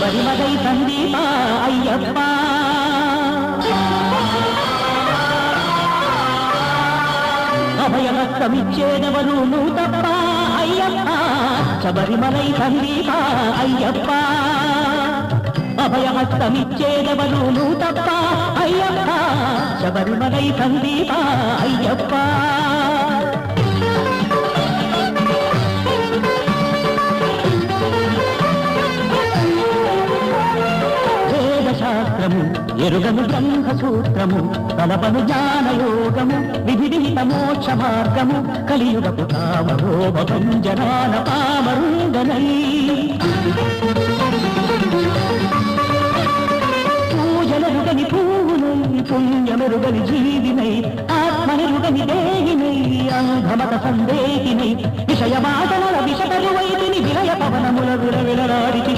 శబరిమలై సందీప అయ్యప్ప అభయహస్తమిచ్చేదెవరు నువ్వు తప్ప అయ్యప్ప శబరిమలై సందీప అయ్యప్ప అభయహస్తమిచ్చేదెవరు నువ్వు తప్ప అయ్యప్ప శబరిమలై సందీప అయ్యప్ప శాస్త్రము ఎరుగను బ్రహ్మసూత్రము తలపను జ్ఞానయోగము విధివిహిత మోక్ష మార్గము కలియుగపు కామరోభంజనాన పామరుంగనై పూజలరుగని పూవునై పుణ్యమెరుగని జీవినై ఆత్మనెరుగని దేహినై అంధమత సందేహినై విషయవాదనల విషతరువైతిని విలయ పవనముల విలవిలరాడికి